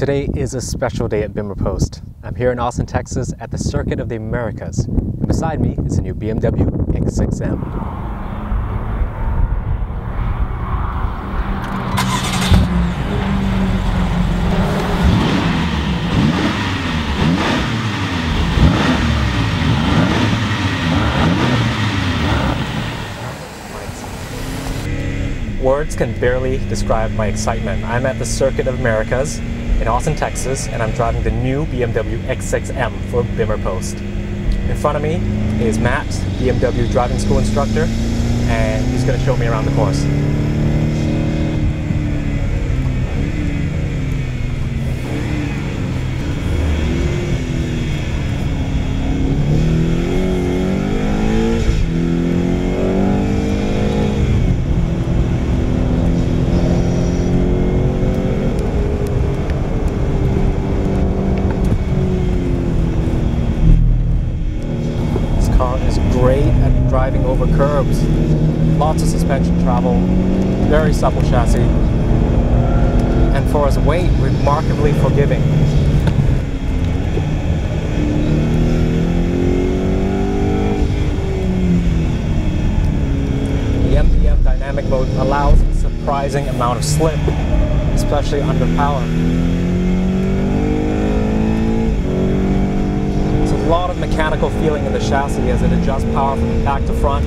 Today is a special day at BIMMERPOST. I'm here in Austin, Texas at the Circuit of the Americas. And beside me is a new BMW X6M. Words can barely describe my excitement. I'm at the Circuit of Americas in Austin, Texas, and I'm driving the new BMW X6M for BIMMERPOST. In front of me is Matt, BMW driving school instructor, and he's going to show me around the course. Is great at driving over curbs. Lots of suspension travel, very supple chassis, and for its weight, remarkably forgiving. The MPM dynamic mode allows a surprising amount of slip, especially under power. A lot of mechanical feeling in the chassis as it adjusts power from back to front,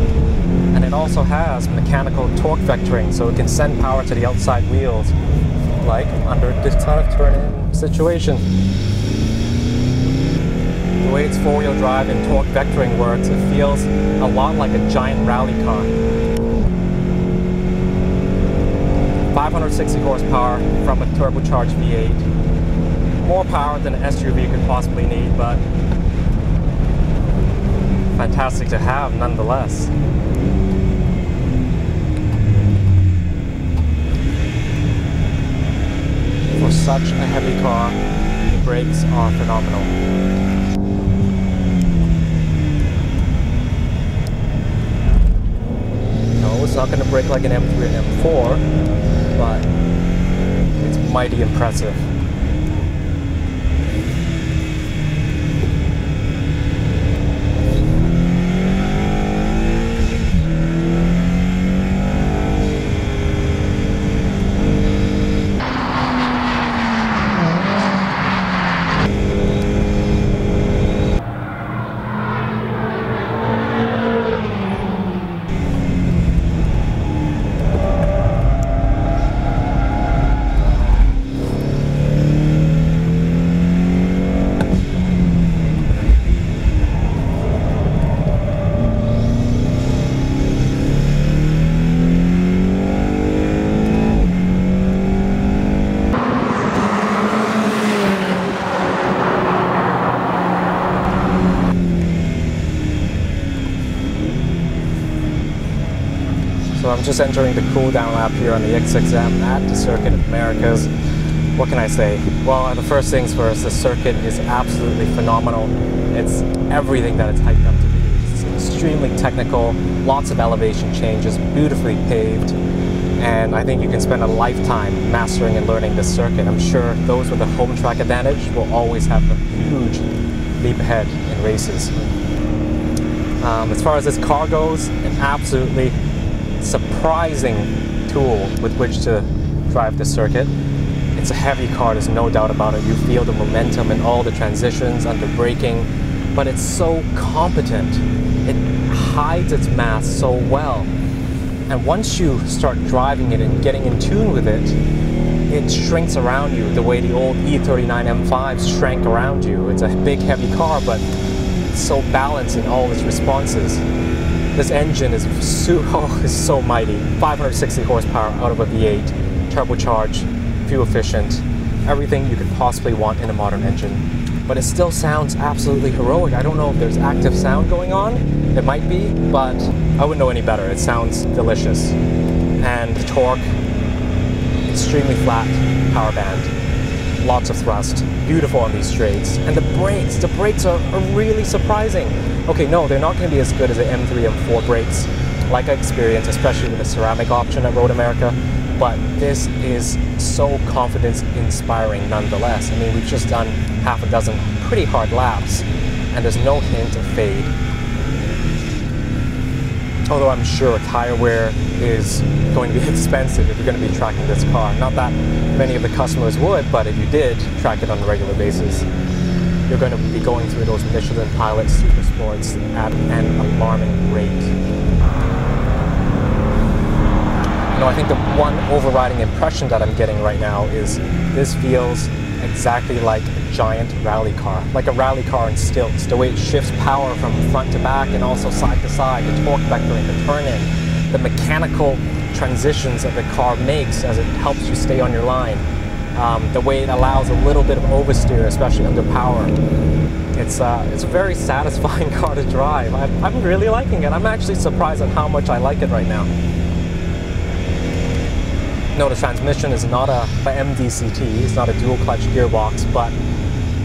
and it also has mechanical torque vectoring, so it can send power to the outside wheels, like under this kind of turn-in situation. The way its four-wheel drive and torque vectoring works, it feels a lot like a giant rally car. 560 horsepower from a turbocharged V8. More power than an SUV could possibly need, but fantastic to have nonetheless. For such a heavy car, the brakes are phenomenal. No, it's not going to brake like an M3 and M4, but it's mighty impressive. So I'm just entering the cool down lap here on the X6M at the Circuit of Americas. What can I say? Well, the first things first, the circuit is absolutely phenomenal. It's everything that it's hyped up to be. It's extremely technical, lots of elevation changes, beautifully paved, and I think you can spend a lifetime mastering and learning this circuit. I'm sure those with a home track advantage will always have a huge leap ahead in races. As far as this car goes, an absolutely surprising tool with which to drive the circuit. It's a heavy car, there's no doubt about it. You feel the momentum in all the transitions under braking, but it's so competent. It hides its mass so well. And once you start driving it and getting in tune with it, it shrinks around you the way the old E39 M5s shrank around you. It's a big, heavy car, but it's so balanced in all its responses. This engine is so mighty. 560 horsepower out of a V8, turbocharged, fuel efficient, everything you could possibly want in a modern engine. But it still sounds absolutely heroic. I don't know if there's active sound going on. It might be, but I wouldn't know any better. It sounds delicious. And the torque, extremely flat power band. Lots of thrust, beautiful on these straights. And the brakes are really surprising. Okay, no, they're not going to be as good as the M3, M4 brakes, like I experienced, especially with the ceramic option at Road America, but this is so confidence-inspiring nonetheless. I mean, we've just done half a dozen pretty hard laps, and there's no hint of fade. Although I'm sure tire wear is going to be expensive if you're going to be tracking this car. Not that many of the customers would, but if you did track it on a regular basis, you're going to be going through those Michelin Pilot Super Sports at an alarming rate. You know, I think the one overriding impression that I'm getting right now is this feels exactly like a giant rally car, like a rally car in stilts. The way it shifts power from front to back and also side to side, the torque vectoring, the turn-in, the mechanical transitions that the car makes as it helps you stay on your line, the way it allows a little bit of oversteer, especially under power. It's a very satisfying car to drive. I'm really liking it. I'm actually surprised at how much I like it right now. No, the transmission is not a MDCT, it's not a dual clutch gearbox, but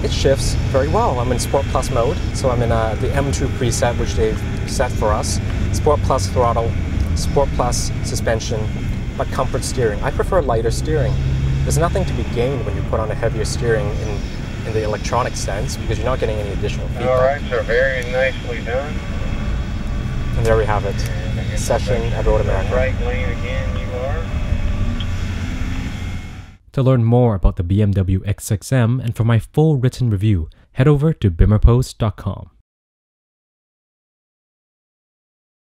it shifts very well. I'm in Sport Plus mode, so I'm in the M2 preset, which they've set for us. Sport Plus throttle, Sport Plus suspension, but comfort steering. I prefer lighter steering. There's nothing to be gained when you put on a heavier steering in the electronic sense, because you're not getting any additional feedback. All right, so very nicely done. And there we have it. Session at Road America. Right lane again, you are. To learn more about the BMW X6M and for my full written review, head over to BIMMERPOST.com.